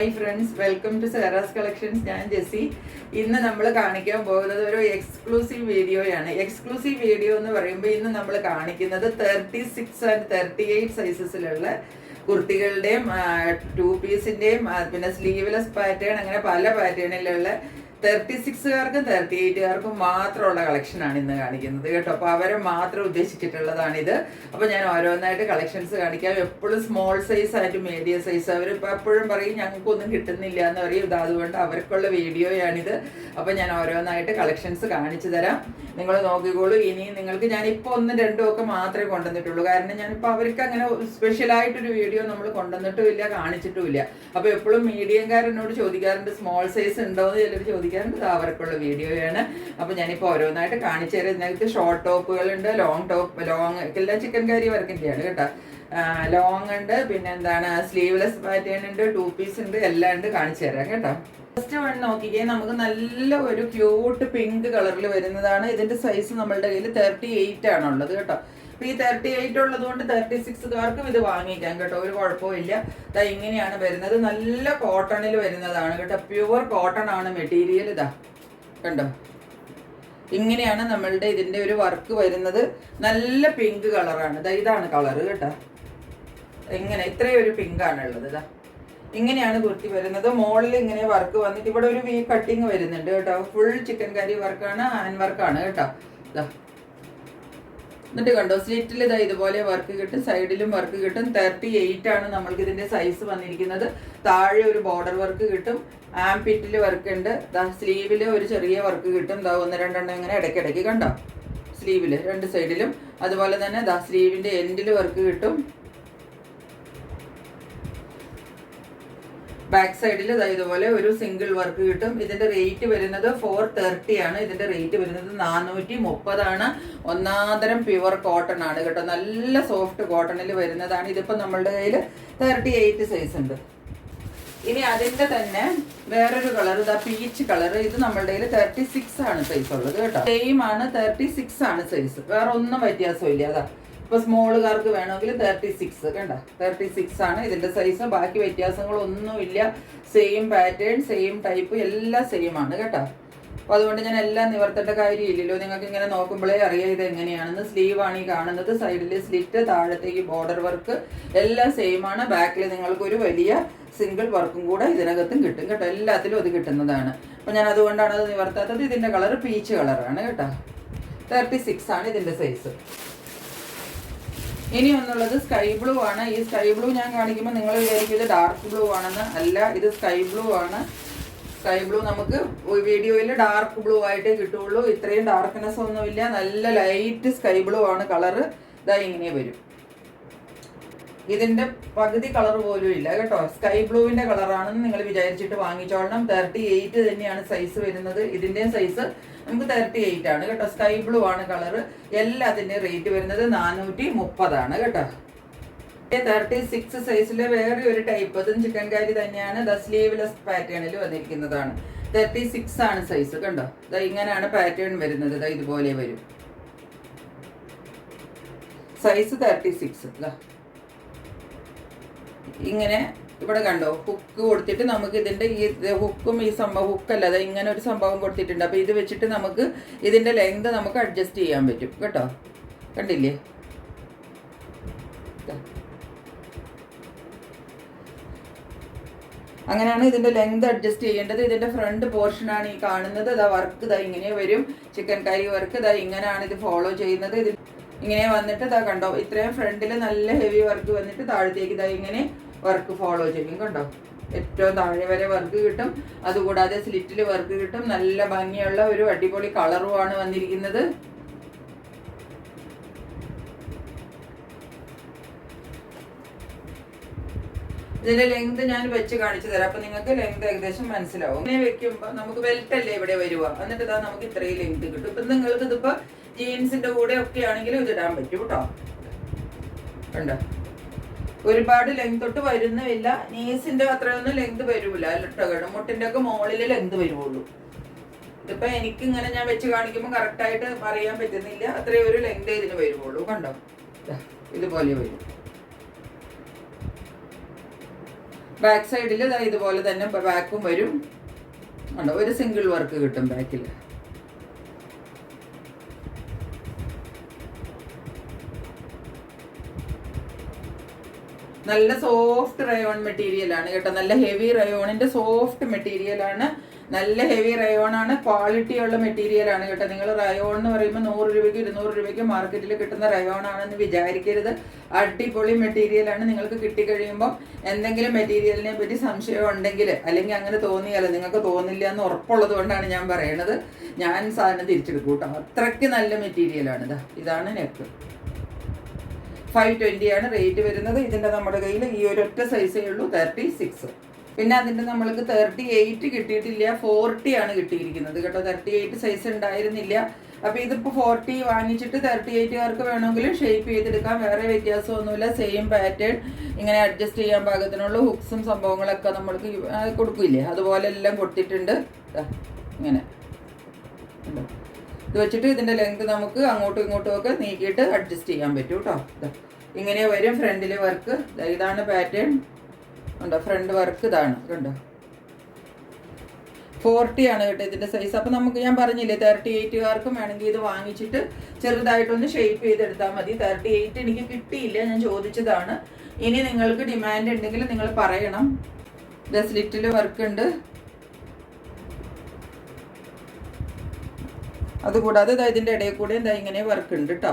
Hi friends, welcome to Sera's collections. ഞാൻ ജെസ്സി. ഇന്ന് നമ്മൾ കാണിക്കാൻ പോകുന്നത് ഒരു എക്സ്ക്ലൂസീവ് വീഡിയോയാണ്. എക്സ്ക്ലൂസീവ് വീഡിയോ എന്ന് പറയുമ്പോൾ ഇന്ന് നമ്മൾ കാണിക്കുന്നത് 36 ആൻഡ് 38 സൈസസിലുള്ള കുർത്തികളുടെയും 2 പീസിൻ്റെയും പിന്നെ സ്ലീവ്ലെസ് പാറ്റേൺ, അങ്ങനെ പല പാറ്റേണിലുള്ള 36കാർക്കും 38കാർക്കും മാത്രമുള്ള കളക്ഷനാണ് ഇന്ന് കാണിക്കുന്നത് കേട്ടോ. അപ്പോൾ അവരെ മാത്രം ഉദ്ദേശിച്ചിട്ടുള്ളതാണിത്. അപ്പോൾ ഞാൻ ഓരോന്നായിട്ട് കളക്ഷൻസ് കാണിക്കാം. എപ്പോഴും സ്മോൾ സൈസ് ആയിട്ട് മീഡിയം സൈസ് അവരിപ്പോൾ എപ്പോഴും പറയും ഞങ്ങൾക്കൊന്നും കിട്ടുന്നില്ല എന്ന് പറയും. ഇത് അതുകൊണ്ട് അവർക്കുള്ള വീഡിയോയാണിത്. അപ്പോൾ ഞാൻ ഓരോന്നായിട്ട് കളക്ഷൻസ് കാണിച്ചു തരാം, നിങ്ങൾ നോക്കിക്കോളൂ. ഇനി നിങ്ങൾക്ക് ഞാനിപ്പോൾ 1-2 ഒക്കെ മാത്രമേ കൊണ്ടുവന്നിട്ടുള്ളൂ. കാരണം ഞാനിപ്പോൾ അവർക്ക് അങ്ങനെ സ്പെഷ്യലായിട്ടൊരു വീഡിയോ നമ്മൾ കൊണ്ടുവന്നിട്ടുമില്ല, കാണിച്ചിട്ടുമില്ല. അപ്പോൾ എപ്പോഴും മീഡിയംകാരനോട് ചോദിക്കാറുണ്ട് സ്മോൾ സൈസ് ഉണ്ടോ എന്ന് ചിലർ ചോദിക്കാറുണ്ട്. അവർക്കുള്ള വീഡിയോയാണ്. അപ്പോൾ ഞാനിപ്പോൾ ഓരോന്നായിട്ട് കാണിച്ചു തരാം. ഇതിനകത്ത് ഷോർട്ട് ടോപ്പുകളുണ്ട്, ലോങ് എല്ലാം ചിക്കൻ കറി വർക്കിൻ്റെയാണ് കേട്ടോ. ലോങ് ഉണ്ട്, പിന്നെ എന്താണ് സ്ലീവ്ലെസ് പാറ്റേൺ ഉണ്ട്, 2 പീസ് ഉണ്ട്, എല്ലാം ഉണ്ട്. കാണിച്ചു തരാം കേട്ടോ. ഫസ്റ്റ് വൺ നോക്കിക്കേ, നമുക്ക് നല്ല ഒരു ക്യൂട്ട് പിങ്ക് കളറിൽ വരുന്നതാണ്. ഇതിന്റെ സൈസ് നമ്മളുടെ കയ്യിൽ 38 ആണുള്ളത് കേട്ടോ. അപ്പൊ ഈ 38 ഉള്ളത് കൊണ്ട് 36കാർക്കും ഇത് വാങ്ങിക്കാം കേട്ടോ, ഒരു കുഴപ്പമില്ല. ഇതാ ഇങ്ങനെയാണ് വരുന്നത്. നല്ല കോട്ടണിൽ വരുന്നതാണ് കേട്ടോ, പ്യുവർ കോട്ടൺ ആണ് മെറ്റീരിയൽ. ഇതാ കണ്ടോ, ഇങ്ങനെയാണ് നമ്മളുടെ ഇതിന്റെ ഒരു വർക്ക് വരുന്നത്. നല്ല പിങ്ക് കളറാണ്. ഇതാണ് കളറ് കേട്ടോ. ഇങ്ങനെ ഇത്രയും ഒരു പിങ്ക് ആണ് ഉള്ളത്. ഇതാ ഇങ്ങനെയാണ് കുർത്തി വരുന്നത്. മോളിൽ ഇങ്ങനെ വർക്ക് വന്നിട്ട് ഇവിടെ ഒരു വി കട്ടിങ് വരുന്നുണ്ട് കേട്ടോ. ഫുൾ ചിക്കൻ കറി വർക്കാണ്, ഹാൻഡ് വർക്കാണ് കേട്ടോ. ഇതാ എന്നിട്ട് കണ്ടോ, സ്ലിറ്റിൽ ഇതാ ഇതുപോലെ വർക്ക് കിട്ടും, സൈഡിലും വർക്ക് കിട്ടും. 38 ആണ് നമ്മൾക്ക് ഇതിന്റെ സൈസ് വന്നിരിക്കുന്നത്. താഴെ ഒരു ബോർഡർ വർക്ക് കിട്ടും, ആംപിറ്റിൽ വർക്ക് ഉണ്ട്. സ്ലീവില് ഒരു ചെറിയ വർക്ക് കിട്ടും. 1-2 ഇങ്ങനെ ഇടയ്ക്കിടയ്ക്ക് കണ്ടോ, സ്ലീവില് 2 സൈഡിലും. അതുപോലെ തന്നെ സ്ലീവിന്റെ എൻഡിൽ വർക്ക് കിട്ടും. ബാക്ക് സൈഡിൽ ഇതുപോലെ ഒരു സിംഗിൾ വർക്ക് കിട്ടും. ഇതിന്റെ റേറ്റ് വരുന്നത് 430 ആണ്. ഇതിന്റെ റേറ്റ് വരുന്നത് 430 ആണ്. ഒന്നാന്തരം പ്യുവർ കോട്ടൺ ആണ് കേട്ടോ, നല്ല സോഫ്റ്റ് കോട്ടണിൽ വരുന്നതാണ്. ഇതിപ്പോ നമ്മളുടെ കയ്യിൽ 38 സൈസ് ഉണ്ട്. ഇനി അതിന്റെ തന്നെ വേറൊരു കളർ, പീച്ച് കളർ. ഇത് നമ്മളുടെ കയ്യിൽ 36 ആണ് സൈസ് ഉള്ളത് കേട്ടോ. സെയിം ആണ്, 36 ആണ് സൈസ്, വേറെ ഒന്നും വ്യത്യാസമില്ല. അതാ ഇപ്പൊ സ്മോളുകാർക്ക് വേണമെങ്കിൽ 36 കണ്ട, 36 ആണ് ഇതിന്റെ സൈസ്. ബാക്കി വ്യത്യാസങ്ങളൊന്നുമില്ല. സെയിം പാറ്റേൺ, സെയിം ടൈപ്പ്, എല്ലാം സെയിം ആണ് കേട്ടോ. അപ്പൊ അതുകൊണ്ട് ഞാൻ എല്ലാം നിവർത്തേണ്ട കാര്യമില്ലല്ലോ. നിങ്ങൾക്ക് ഇങ്ങനെ നോക്കുമ്പോഴേ അറിയാം ഇത് എങ്ങനെയാണെന്ന്. സ്ലീവ് ആണ് ഈ കാണുന്നത്, സൈഡിൽ സ്ലിറ്റ്, താഴത്തേക്ക് ബോർഡർ വർക്ക്, എല്ലാം സെയിം ആണ്. ബാക്കിൽ നിങ്ങൾക്ക് ഒരു വലിയ സിംഗിൾ വർക്കും കൂടെ ഇതിനകത്തും കിട്ടും കേട്ടോ. എല്ലാത്തിലും അത് കിട്ടുന്നതാണ്. അപ്പൊ ഞാൻ അതുകൊണ്ടാണ് അത് നിവർത്താത്തത്. ഇതിന്റെ കളർ പീച്ച് കളറാണ് കേട്ടോ. 36 ആണ് ഇതിന്റെ സൈസ്. ഇനി ഒന്നുള്ളത് സ്കൈ ബ്ലൂ ആണ്. ഈ സ്കൈ ബ്ലൂ ഞാൻ കാണിക്കുമ്പോൾ നിങ്ങൾ വിചാരിക്കും ഇത് ഡാർക്ക് ബ്ലൂ ആണെന്ന്. അല്ല, ഇത് സ്കൈ ബ്ലൂ ആണ്. സ്കൈ ബ്ലൂ നമുക്ക് വീഡിയോയിൽ ഡാർക്ക് ബ്ലൂ ആയിട്ടേ കിട്ടുള്ളൂ. ഇത്രയും ഡാർക്ക്നെസ് ഒന്നുമില്ല, നല്ല ലൈറ്റ് സ്കൈ ബ്ലൂ ആണ് കളറ്. ഇതാ ഇങ്ങനെ വരും. ഇതിന്റെ പകുതി കളർ പോലും ഇല്ല കേട്ടോ. സ്കൈ ബ്ലൂവിന്റെ കളറാണെന്ന് നിങ്ങൾ വിചാരിച്ചിട്ട് വാങ്ങിച്ചോളണം. 38 തന്നെയാണ് സൈസ് വരുന്നത്. ഇതിന്റെയും സൈസ് നമുക്ക് 38 ആണ് കേട്ടോ. സ്കൈ ബ്ലൂ ആണ് കളറ്. എല്ലാത്തിന്റെ റേറ്റ് വരുന്നത് 430 ആണ് കേട്ടോ. 36 സൈസിലെ വേറെ ഒരു ടൈപ്പ്, അതും ചിക്കൻ കാരി തന്നെയാണ്. സ്ലീവ്ലെസ് പാറ്റേണിൽ വന്നിരിക്കുന്നതാണ്. 36 ആണ് സൈസ് കണ്ടോ. ഇങ്ങനെയാണ് പാറ്റേൺ വരുന്നത്. ഇതുപോലെ വരും. സൈസ് 36. ഇങ്ങനെ ഇവിടെ കണ്ടോ, ഹുക്ക് കൊടുത്തിട്ട് നമുക്ക് ഇതിന്റെ ഈ ഹുക്കും ഈ സംഭവം ഹുക്കല്ല, ഇങ്ങനെ ഒരു സംഭവം കൊടുത്തിട്ടുണ്ട്. അപ്പൊ ഇത് വെച്ചിട്ട് നമുക്ക് ഇതിന്റെ ലെങ്ത് നമുക്ക് അഡ്ജസ്റ്റ് ചെയ്യാൻ പറ്റും കേട്ടോ. കണ്ടില്ലേ, അങ്ങനെയാണ് ഇതിന്റെ ലെങ്ത് അഡ്ജസ്റ്റ് ചെയ്യേണ്ടത്. ഇതിന്റെ ഫ്രണ്ട് പോർഷൻ ആണ് ഈ കാണുന്നത്. വർക്ക് ഇങ്ങനെ വരും, ചിക്കൻ കറി വർക്ക്. ഇങ്ങനെയാണ് ഇത് ഫോളോ ചെയ്യുന്നത്. ഇത് ഇങ്ങനെ വന്നിട്ട് കണ്ടോ, ഇത്രയും ഫ്രണ്ടിൽ നല്ല ഹെവി വർക്ക് വന്നിട്ട് താഴത്തേക്ക് ഇങ്ങനെ വർക്ക് ഫോളോ ചെയ്യും കണ്ടോ. ഏറ്റവും താഴെ വരെ വർക്ക് കിട്ടും. അതുകൂടാതെ സ്ലിറ്റിൽ വർക്ക് കിട്ടും. നല്ല ഭംഗിയുള്ള ഒരു അടിപൊളി കളറുമാണ് വന്നിരിക്കുന്നത്. ഇതിന്റെ ലെങ്ത് ഞാൻ വെച്ച് കാണിച്ചു തരാം. അപ്പൊ നിങ്ങൾക്ക് ലെങ്ത് ഏകദേശം മനസ്സിലാവും. ഇങ്ങനെ വെക്കുമ്പോ നമുക്ക് ബെൽറ്റ് അല്ലേ ഇവിടെ വരുക, എന്നിട്ട് നമുക്ക് ഇത്രയും ലെങ്ത് കിട്ടും. ഇപ്പൊ നിങ്ങൾക്ക് ഇതിപ്പോ ജീൻസിന്റെ കൂടെ ഒക്കെ ആണെങ്കിലും ഇതിടാൻ പറ്റും കേട്ടോ. കണ്ടോ, ഒരുപാട് ലെങ്ത് തൊട്ട് വരുന്നില്ല. നീസിന്റെ അത്രയൊന്നും ലെങ്ത് വരൂല കേട്ടോ. മുട്ടിന്റെ ഒക്കെ മുകളിൽ ലെങ്ത് വരുവുള്ളൂ. ഇതിപ്പോ എനിക്ക് ഇങ്ങനെ ഞാൻ വെച്ച് കാണിക്കുമ്പോൾ കറക്റ്റ് ആയിട്ട് അറിയാൻ പറ്റുന്നില്ല. അത്രയും ഒരു ലെങ്ത് ഇതിന് വരുവുള്ളൂ കണ്ടോ. ഇതുപോലെ വരും. ബാക്ക് സൈഡിൽ ഇതുപോലെ തന്നെ ബാക്കും വരും. ഉണ്ടോ, ഒരു സിംഗിൾ വർക്ക് കിട്ടും ബാക്കിൽ. നല്ല സോഫ്റ്റ് റയോൺ മെറ്റീരിയൽ ആണ് കേട്ടോ. നല്ല ഹെവി റയോണിന്റെ സോഫ്റ്റ് മെറ്റീരിയൽ ആണ്. നല്ല ഹെവി റയോൺ ആണ്. ക്വാളിറ്റി ഉള്ള മെറ്റീരിയൽ ആണ് കേട്ടോ. നിങ്ങൾ റയോൺ എന്ന് പറയുമ്പോൾ 100 രൂപയ്ക്ക് 200 രൂപയ്ക്ക് മാർക്കറ്റിൽ കിട്ടുന്ന റയോൺ ആണെന്ന് വിചാരിക്കരുത്. അടിപൊളി മെറ്റീരിയൽ ആണ്. നിങ്ങൾക്ക് കിട്ടിക്കഴിയുമ്പോൾ എന്തെങ്കിലും മെറ്റീരിയലിനെ പറ്റി സംശയം ഉണ്ടെങ്കിൽ, അല്ലെങ്കിൽ അങ്ങനെ തോന്നിയാലോ, നിങ്ങൾക്ക് തോന്നില്ല എന്ന് ഉറപ്പുള്ളത് കൊണ്ടാണ് ഞാൻ പറയണത്. ഞാൻ സാധനം തിരിച്ചെടുക്കും കേട്ടോ. അത്രയ്ക്ക് നല്ല മെറ്റീരിയൽ ആണ്. ഇതാണ് നെക്ക്. 520 ആണ് റേറ്റ് വരുന്നത്. ഇതിൻ്റെ നമ്മുടെ കയ്യിൽ ഈ ഒരൊറ്റ സൈസേ ഉള്ളൂ, 36. പിന്നെ അതിൻ്റെ നമ്മൾക്ക് 38 കിട്ടിയിട്ടില്ല, 40 ആണ് കിട്ടിയിരിക്കുന്നത് കേട്ടോ. 38 സൈസ് ഉണ്ടായിരുന്നില്ല. അപ്പോൾ ഇതിപ്പോൾ 40 വാങ്ങിച്ചിട്ട് 38കാർക്ക് വേണമെങ്കിലും ഷേപ്പ് ചെയ്തെടുക്കാം. വേറെ വ്യത്യാസമൊന്നുമില്ല. സെയിം പാറ്റേൺ ഇങ്ങനെ അഡ്ജസ്റ്റ് ചെയ്യാൻ പാകത്തിനുള്ള ഹുക്സും സംഭവങ്ങളൊക്കെ നമ്മൾക്ക് കൊടുക്കില്ലേ, അതുപോലെ എല്ലാം കൊടുത്തിട്ടുണ്ട്. ഇങ്ങനെ ഇത് വെച്ചിട്ട് ഇതിൻ്റെ ലെങ്ത് നമുക്ക് അങ്ങോട്ടും ഇങ്ങോട്ടും ഒക്കെ നീക്കിയിട്ട് അഡ്ജസ്റ്റ് ചെയ്യാൻ പറ്റും കേട്ടോ. ഇങ്ങനെ വരും ഫ്രണ്ടിലെ വർക്ക്. ഇതാണ് പാറ്റേൺ. ഉണ്ടോ, ഫ്രണ്ട് വർക്ക് ഇതാണ് കണ്ടോ. 40 ആണ് കേട്ടോ ഇതിൻ്റെ സൈസ്. അപ്പം നമുക്ക് ഞാൻ പറഞ്ഞില്ലേ 38കാർക്കും വേണമെങ്കിൽ ഇത് വാങ്ങിച്ചിട്ട് ചെറുതായിട്ടൊന്ന് ഷേപ്പ് ചെയ്തെടുത്താൽ മതി. 38 എനിക്ക് കിട്ടിയില്ല, ഞാൻ ചോദിച്ചതാണ്. ഇനി നിങ്ങൾക്ക് ഡിമാൻഡ് ഉണ്ടെങ്കിൽ നിങ്ങൾ പറയണം. സ്ലിറ്റിൽ വർക്ക് ഉണ്ട്. അതുകൂടാതെ ഇതിൻ്റെ ഇടയിൽ കൂടെ ഇങ്ങനെ വർക്ക് ഉണ്ട് കേട്ടോ.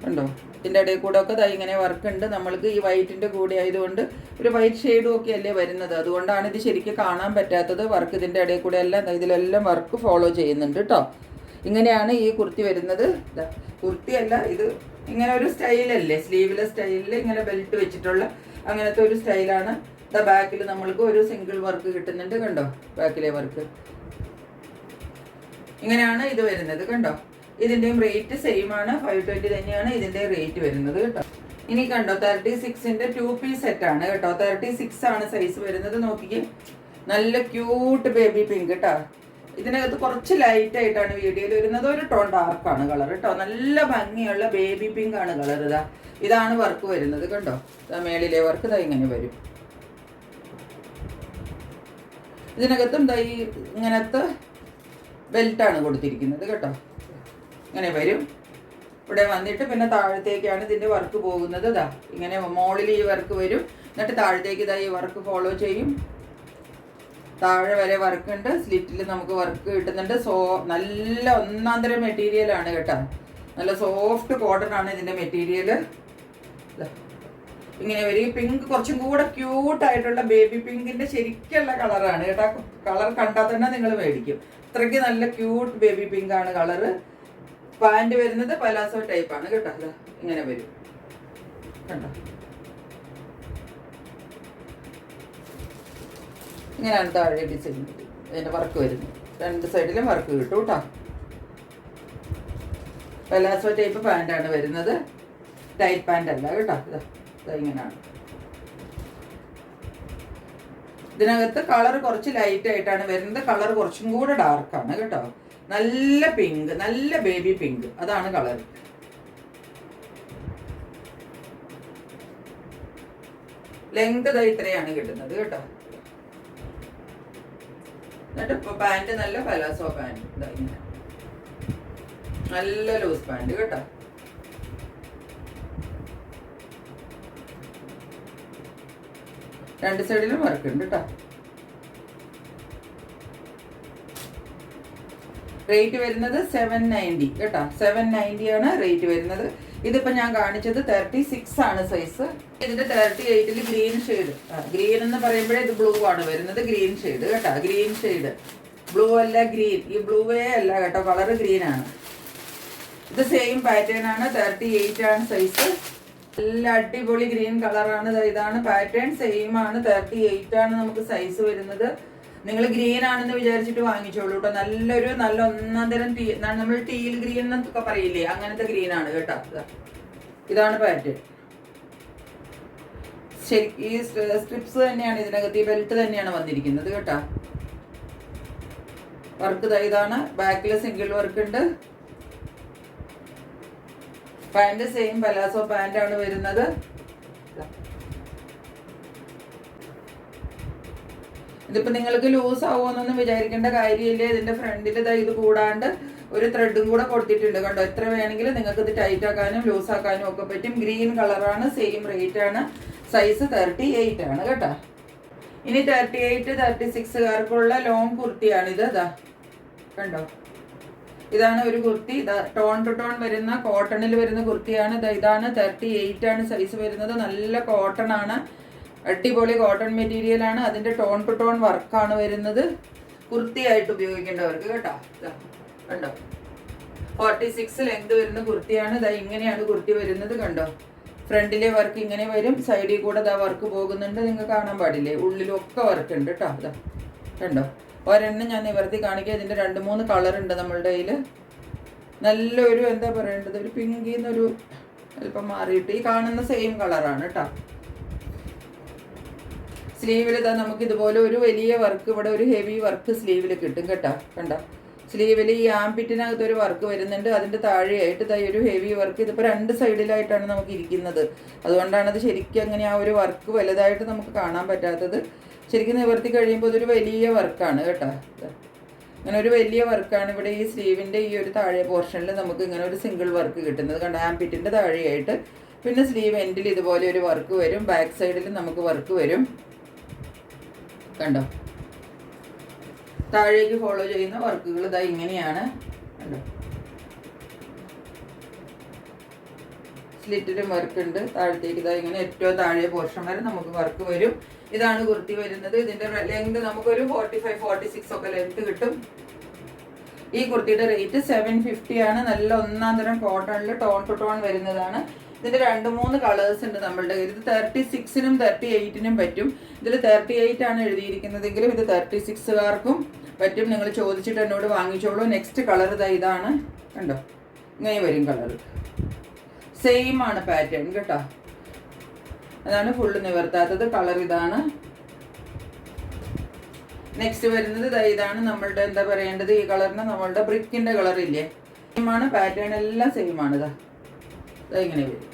ഉണ്ടോ, ഇതിൻ്റെ ഇടയിൽ കൂടെ ഒക്കെ ഇങ്ങനെ വർക്ക് ഉണ്ട്. നമ്മൾക്ക് ഈ വൈറ്റിൻ്റെ കൂടെ ആയതുകൊണ്ട് ഒരു വൈറ്റ് ഷെയ്ഡും ഒക്കെ അല്ലേ വരുന്നത്, അതുകൊണ്ടാണ് ഇത് ശരിക്കും കാണാൻ പറ്റാത്തത്. വർക്ക് ഇതിൻ്റെ ഇടയിൽ കൂടെ എല്ലാം ഇതിലെല്ലാം വർക്ക് ഫോളോ ചെയ്യുന്നുണ്ട് കേട്ടോ. ഇങ്ങനെയാണ് ഈ കുർത്തി വരുന്നത്. കുർത്തിയല്ല, ഇത് ഇങ്ങനെ ഒരു സ്റ്റൈലല്ലേ, സ്ലീവ്ലെസ് സ്റ്റൈലിൽ ഇങ്ങനെ ബെൽറ്റ് വെച്ചിട്ടുള്ള അങ്ങനത്തെ ഒരു സ്റ്റൈലാണ്. ബാക്കിൽ നമ്മൾക്ക് ഒരു സിംഗിൾ വർക്ക് കിട്ടുന്നുണ്ട് കണ്ടോ. ബാക്കിലെ വർക്ക് ഇങ്ങനെയാണ് ഇത് വരുന്നത് കണ്ടോ. ഇതിൻ്റെയും റേറ്റ് സെയിം ആണ്, 520 തന്നെയാണ് ഇതിൻ്റെ റേറ്റ് വരുന്നത് കേട്ടോ. ഇനി കണ്ടോ 36ന്റെ 2 പീസ് സെറ്റാണ് കേട്ടോ. 36 ആണ് സൈസ് വരുന്നത്. നോക്കിക്കേ, നല്ല ക്യൂട്ട് ബേബി പിങ്ക് കേട്ടോ. ഇതിനകത്ത് കുറച്ച് ലൈറ്റ് ആയിട്ടാണ് വീഡിയോയിൽ വരുന്നത്. ഒരു ടോൺ ഡാർക്കാണ് കളർ കേട്ടോ. നല്ല ഭംഗിയുള്ള ബേബി പിങ്ക് ആണ് കളർ. ഇതാണ് വർക്ക് വരുന്നത് കണ്ടോ. മേളിലെ വർക്ക് ഇങ്ങനെ വരും. ഇതിനകത്തും ഇങ്ങനത്തെ ബെൽറ്റാണ് കൊടുത്തിരിക്കുന്നത് കേട്ടോ. ഇങ്ങനെ വരും. ഇവിടെ വന്നിട്ട് പിന്നെ താഴത്തേക്കാണ് ഇതിൻ്റെ വർക്ക് പോകുന്നത്. ഇങ്ങനെ മോളിൽ ഈ വർക്ക് വരും, എന്നിട്ട് താഴത്തേക്ക് ഈ വർക്ക് ഫോളോ ചെയ്യും. താഴെ വരെ വർക്ക് ഉണ്ട്. സ്ലിറ്റിൽ നമുക്ക് വർക്ക് കിട്ടുന്നുണ്ട്. നല്ല ഒന്നാന്തരം മെറ്റീരിയലാണ് കേട്ടോ. നല്ല സോഫ്റ്റ് കോട്ടൺ ആണ് ഇതിൻ്റെ മെറ്റീരിയൽ. ഇങ്ങനെ വരും. ഈ പിങ്ക് കുറച്ചും കൂടെ ക്യൂട്ടായിട്ടുള്ള ബേബി പിങ്കിൻ്റെ ശരിക്കുള്ള കളറാണ് കേട്ടോ. കളർ കണ്ടാൽ തന്നെ നിങ്ങൾ മേടിക്കും. അത്രയ്ക്ക് നല്ല ക്യൂട്ട് ബേബി പിങ്ക് ആണ് കളറ്. പാൻറ് വരുന്നത് പലാസോ ടൈപ്പാണ് കേട്ടോ. ഇങ്ങനെ വരും കണ്ടോ. ഇങ്ങനെയാണ് താഴെ ഡിസൈൻ അതിൻ്റെ വർക്ക് വരുന്നത്. 2 സൈഡിലും വർക്ക് കിട്ടും കേട്ടോ. പലാസോ ടൈപ്പ് പാൻറ്റാണ് വരുന്നത്, ടൈറ്റ് പാൻറ് അല്ല കേട്ടോ. ഇങ്ങനെയാണ്. ഇതിനകത്ത് കളർ കുറച്ച് ലൈറ്റ് ആയിട്ടാണ് വരുന്നത്. കളർ കുറച്ചും കൂടെ ഡാർക്കാണ് കേട്ടോ. നല്ല പിങ്ക്, നല്ല ബേബി പിങ്ക്, അതാണ് കളർ. ലെങ്ത് ഇത്രയാണ് കിട്ടുന്നത് കേട്ടോ. എന്നിട്ട് പാൻറ് നല്ല പലാസോ പാൻറ്, നല്ല ലൂസ് പാൻറ് കേട്ടോ. രണ്ട് സൈഡിലും വർക്ക് ഉണ്ട് കേട്ടോ. റേറ്റ് വരുന്നത് 790 കേട്ടോ. 790 ആണ് റേറ്റ് വരുന്നത്. ഇതിപ്പോൾ ഞാൻ കാണിച്ചത് 36 ആണ് സൈസ്. ഇതിന്റെ 38ൽ ഗ്രീൻ ഷെയ്ഡ്. ഗ്രീൻ എന്ന് പറയുമ്പോഴേ ഇത് ബ്ലൂ ആണ് വരുന്നത്. ഗ്രീൻ ഷെയ്ഡ് കേട്ടോ. ഗ്രീൻ ഷെയ്ഡ്, ബ്ലൂ അല്ല ഗ്രീൻ. ഈ ബ്ലൂവേ അല്ല കേട്ടോ, കളർ ഗ്രീൻ ആണ്. ഇത് സെയിം പാറ്റേൺ ആണ്. 38 ആണ് സൈസ്. നല്ല അടിപൊളി ഗ്രീൻ കളറാണ്. ഇതാണ് പാറ്റേൺ, സെയിം ആണ്. 38 ആണ് നമുക്ക് സൈസ് വരുന്നത്. നിങ്ങൾ ഗ്രീൻ ആണെന്ന് വിചാരിച്ചിട്ട് വാങ്ങിച്ചോളൂ കേട്ടോ. നല്ല ഒന്നാം തരം നമ്മൾ ടീൽ ഗ്രീൻ എന്നൊക്കെ പറയില്ലേ, അങ്ങനത്തെ ഗ്രീൻ ആണ് കേട്ടോ. ഇതാണ് പാറ്റേൺ. ശരി, ഈ സ്ട്രിപ്സ് തന്നെയാണ് ഇതിനകത്ത്. ഈ ബെൽറ്റ് തന്നെയാണ് വന്നിരിക്കുന്നത് കേട്ടോ. വർക്ക് ഇതാണ്. ബാക്കിൽ സിംഗിൾ വർക്ക് ഉണ്ട്. പാൻറ് സെയിം പലാസോ പാൻ്റ് ആണ് വരുന്നത്. ഇതിപ്പോൾ നിങ്ങൾക്ക് ലൂസ് ആവുമെന്നൊന്നും വിചാരിക്കേണ്ട കാര്യമില്ല. ഇതിൻ്റെ ഫ്രണ്ടിൽ ഇത് കൂടാണ്ട് ഒരു ത്രെഡും കൂടെ കൊടുത്തിട്ടുണ്ട് കണ്ടോ. എത്ര വേണമെങ്കിലും നിങ്ങൾക്ക് ഇത് ടൈറ്റ് ആക്കാനും ലൂസ് ആക്കാനും ഒക്കെ പറ്റും. ഗ്രീൻ കളറാണ്, സെയിം റേറ്റ് ആണ്. സൈസ് 38 ആണ് കേട്ടോ. ഇനി 38, 36കാർക്കുള്ള ലോങ് കുർത്തിയാണിത്. ഇതാ കണ്ടോ, ഇതാണ് ഒരു കുർത്തി. ഇതാ ടോൺ ടു ടോൺ വരുന്ന കോട്ടണിൽ വരുന്ന കുർത്തിയാണ്. ഇതാണ് 38 ആണ് സൈസ് വരുന്നത്. നല്ല കോട്ടൺ ആണ്, അടിപൊളി കോട്ടൺ മെറ്റീരിയൽ ആണ്. അതിൻ്റെ ടോൺ ടു ടോൺ വർക്കാണ് വരുന്നത്. കുർത്തിയായിട്ട് ഉപയോഗിക്കേണ്ടവർക്ക് കേട്ടോ. ഇതാ കണ്ടോ, 46 ലെങ്ത് വരുന്ന കുർത്തിയാണ്. ഇതാ ഇങ്ങനെയാണ് കുർത്തി വരുന്നത് കണ്ടോ. ഫ്രണ്ടിലെ വർക്ക് ഇങ്ങനെ വരും, സൈഡിൽ കൂടെ ഇതാ വർക്ക് പോകുന്നുണ്ട്. നിങ്ങൾക്ക് കാണാൻ പാടില്ലേ, ഉള്ളിലൊക്കെ വർക്ക് ഉണ്ട് കേട്ടോ. ഇതാ കണ്ടോ, ഒരെണ്ണം ഞാൻ നിവർത്തി കാണിക്കുക. ഇതിൻ്റെ 2-3 കളർ ഉണ്ട് നമ്മളുടെ കയ്യിൽ. നല്ലൊരു എന്താ പറയേണ്ടത്, ഒരു പിങ്കിന്നൊരു അല്പം മാറിയിട്ട് ഈ കാണുന്ന സെയിം കളറാണ് കേട്ടോ. സ്ലീവിൽ ഇതാ നമുക്ക് ഇതുപോലെ ഒരു വലിയ വർക്ക്, ഇവിടെ ഒരു ഹെവി വർക്ക് സ്ലീവിൽ കിട്ടും കേട്ടോ. കണ്ടോ, സ്ലീവിൽ ഈ ആംപിറ്റിനകത്ത് ഒരു വർക്ക് വരുന്നുണ്ട്. അതിൻ്റെ താഴെയായിട്ട് ഇതാ ഒരു ഹെവി വർക്ക്. ഇതിപ്പോൾ 2 സൈഡിലായിട്ടാണ് നമുക്ക് ഇരിക്കുന്നത്. അതുകൊണ്ടാണ് അത് ശരിക്കും അങ്ങനെ ആ ഒരു വർക്ക് വലുതായിട്ട് നമുക്ക് കാണാൻ പറ്റാത്തത്. ശരിക്കും നിവർത്തി കഴിയുമ്പോൾ ഇതൊരു വലിയ വർക്കാണ് കേട്ടോ. ഇങ്ങനെ ഒരു വലിയ വർക്കാണ് ഇവിടെ ഈ സ്ലീവിൻ്റെ ഈ ഒരു താഴെ പോർഷനിൽ നമുക്ക് ഇങ്ങനെ ഒരു സിംഗിൾ വർക്ക് കിട്ടുന്നത് കണ്ടോ, ആംപിറ്റിൻ്റെ താഴെയായിട്ട്. പിന്നെ സ്ലീവ് എൻഡിൽ ഇതുപോലെ ഒരു വർക്ക് വരും, ബാക്ക് സൈഡിൽ നമുക്ക് വർക്ക് വരും കണ്ടോ. താഴേക്ക് ഫോളോ ചെയ്യുന്ന വർക്കുകൾ ഇതാ ഇങ്ങനെയാണ് കണ്ടോ. സ്ലിറ്റിലും വർക്ക് ഉണ്ട്. താഴത്തേക്ക് ഇതാ ഇങ്ങനെ ഏറ്റവും താഴെ പോർഷൻ വരെ നമുക്ക് വർക്ക് വരും. ഇതാണ് കുർത്തി വരുന്നത്. ഇതിന്റെ ലെങ്ത് നമുക്കൊരു 45, 46 ഒക്കെ ലെങ്ത് കിട്ടും. ഈ കുർത്തിയുടെ റേറ്റ് 750 ആണ്. നല്ല ഒന്നാം തരം കോട്ടണിൽ ടോൺ ടു ടോൺ വരുന്നതാണ്. ഇതിന്റെ 2-3 കളേഴ്സ് ഉണ്ട് നമ്മളുടെ കയ്യിൽ. ഇത് 36നും 38നും പറ്റും. ഇതിൽ 38 ആണ് എഴുതിയിരിക്കുന്നതെങ്കിലും ഇത് 36കാർക്കും പറ്റും. നിങ്ങൾ ചോദിച്ചിട്ട് എന്നോട് വാങ്ങിച്ചോളൂ. നെക്സ്റ്റ് കളർ ഇതാണ് കണ്ടോ, ഇങ്ങനെ വരും കളർ. സെയിം ആണ് പാറ്റേൺ കേട്ടോ. അതാണ് ഫുള്ള് നിവർത്താത്തത്. കളർ ഇതാണ്. നെക്സ്റ്റ് വരുന്നത് ഇതാണ് നമ്മളുടെ എന്താ പറയേണ്ടത്, ഈ കളറിന് നമ്മളുടെ ബ്രിക്കിന്റെ കളർ ഇല്ലേ, സെയിം ആണ്. പാറ്റേൺ എല്ലാം സെയിം ആണ്. ഇതാ ഇങ്ങനെ വരും.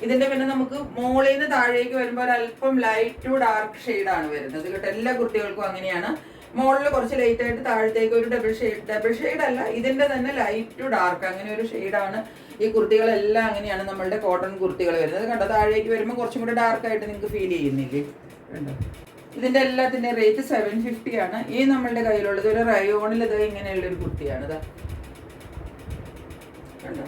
ഇതിന്റെ പിന്നെ നമുക്ക് മുകളിൽ നിന്ന് താഴേക്ക് വരുമ്പോൾ അല്പം ലൈറ്റ് ടു ഡാർക്ക് ഷെയ്ഡാണ് വരുന്നത് കേട്ടോ. എല്ലാ കുർത്തികൾക്കും അങ്ങനെയാണ്. മുകളിൽ കുറച്ച് ലൈറ്റ് ആയിട്ട്, താഴത്തേക്ക് ഒരു ഡബിൾ ഷെയ്ഡ് അല്ല, ഇതിന്റെ തന്നെ ലൈറ്റ് ടു ഡാർക്ക് അങ്ങനെ ഒരു ഷെയ്ഡാണ്. ഈ കുർത്തികളെല്ലാം അങ്ങനെയാണ് നമ്മളുടെ കോട്ടൺ കുർത്തികൾ വരുന്നത് കണ്ടോ. താഴേക്ക് വരുമ്പോൾ കുറച്ചും കൂടെ ഡാർക്ക് ആയിട്ട് നിങ്ങൾക്ക് ഫീൽ ചെയ്യുന്നില്ലേ കണ്ടോ. ഇതിന്റെ എല്ലാത്തിന്റെ റേറ്റ് 750 ആണ്. ഈ നമ്മളുടെ കയ്യിലുള്ളത് ഒരു റയോണിൽ ഇങ്ങനെയുള്ള ഒരു കുർത്തിയാണ്. ഇതാ കണ്ടോ,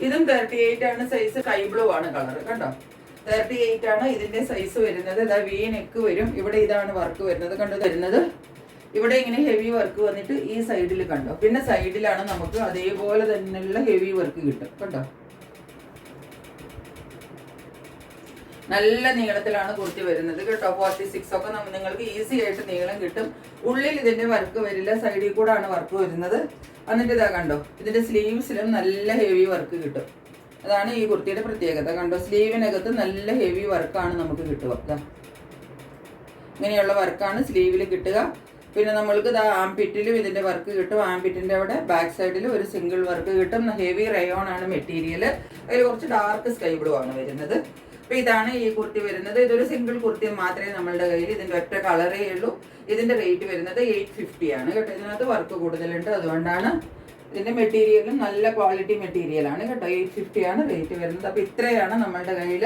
ഇതും 38 ആണ് സൈസ്. സ്കൈ ബ്ലൂ ആണ് കളർ കണ്ടോ. 38 ആണ് ഇതിന്റെ സൈസ് വരുന്നത്. ഇതാ വി നെക്ക് വരും. ഇവിടെ ഇതാണ് വർക്ക് വരുന്നത് കണ്ടോ. വരുന്നത് ഇവിടെ ഇങ്ങനെ ഹെവി വർക്ക് വന്നിട്ട് ഈ സൈഡിൽ കണ്ടോ. പിന്നെ സൈഡിലാണ് നമുക്ക് അതേപോലെ തന്നെയുള്ള ഹെവി വർക്ക് കിട്ടും കണ്ടോ. നല്ല നീളത്തിലാണ് കുർത്തി വരുന്നത് കേട്ടോ. 46 ഒക്കെ നിങ്ങൾക്ക് ഈസി ആയിട്ട് നീളം കിട്ടും. ഉള്ളിൽ ഇതിന്റെ വർക്ക് വരില്ല, സൈഡിൽ കൂടെ ആണ് വർക്ക് വരുന്നത്. എന്നിട്ട് ഇതാ കണ്ടോ, ഇതിന്റെ സ്ലീവ്സിലും നല്ല ഹെവി വർക്ക് കിട്ടും. അതാണ് ഈ കുർത്തിയുടെ പ്രത്യേകത കണ്ടോ. സ്ലീവിനകത്ത് നല്ല ഹെവി വർക്കാണ് നമുക്ക് കിട്ടുക. ഇങ്ങനെയുള്ള വർക്കാണ് സ്ലീവിൽ കിട്ടുക. പിന്നെ നമ്മൾക്ക് ഇതാ ആംപിറ്റിലും ഇതിന്റെ വർക്ക് കിട്ടും. ആംപിറ്റിന്റെ അവിടെ ബാക്ക് സൈഡിൽ ഒരു സിംഗിൾ വർക്ക് കിട്ടും. ഹെവി റയോൺ ആണ് മെറ്റീരിയൽ. അതിൽ കുറച്ച് ഡാർക്ക് സ്കൈ ബ്ലൂ ആണ് വരുന്നത്. അപ്പൊ ഇതാണ് ഈ കുർത്തി വരുന്നത്. ഇതൊരു സിംഗിൾ കുർത്തി മാത്രമേ നമ്മളുടെ കയ്യിൽ. ഇതിന്റെ ഒറ്റ കളറേ ഉള്ളൂ. ഇതിന്റെ റേറ്റ് വരുന്നത് 850 ആണ് കേട്ടോ. ഇതിനകത്ത് വർക്ക് കൂടുതലുണ്ട്, അതുകൊണ്ടാണ്. ഇതിന്റെ മെറ്റീരിയലും നല്ല ക്വാളിറ്റി മെറ്റീരിയൽ ആണ് കേട്ടോ. 850 ആണ് റേറ്റ് വരുന്നത്. അപ്പൊ ഇത്രയാണ് നമ്മളുടെ കയ്യിൽ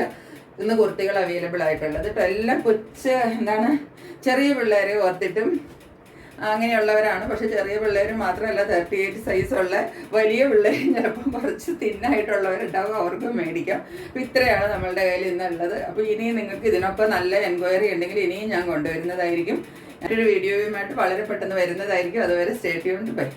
ഇന്ന് കുർത്തികൾ അവൈലബിൾ ആയിട്ടുള്ളത് കേട്ടോ. എല്ലാം എന്താണ് ചെറിയ പിള്ളേരെ ഓർത്തിട്ടും അങ്ങനെയുള്ളവരാണ്. പക്ഷെ ചെറിയ പിള്ളേർ മാത്രമല്ല, 38 സൈസുള്ള വലിയ പിള്ളേരും ചിലപ്പോൾ കുറച്ച് തിന്നായിട്ടുള്ളവരുണ്ടാവും, അവർക്കും മേടിക്കാം. അപ്പം ഇത്രയാണ് നമ്മളുടെ കയ്യിൽ ഇന്നുള്ളത്. അപ്പോൾ ഇനിയും നിങ്ങൾക്ക് ഇതിനൊക്കെ നല്ല എൻക്വയറി ഉണ്ടെങ്കിൽ ഇനിയും ഞാൻ കൊണ്ടുവരുന്നതായിരിക്കും. മറ്റൊരു വീഡിയോയുമായിട്ട് വളരെ പെട്ടെന്ന് വരുന്നതായിരിക്കും. അതുവരെ സ്റ്റേ ട്യൂൺഡ് ബൈ.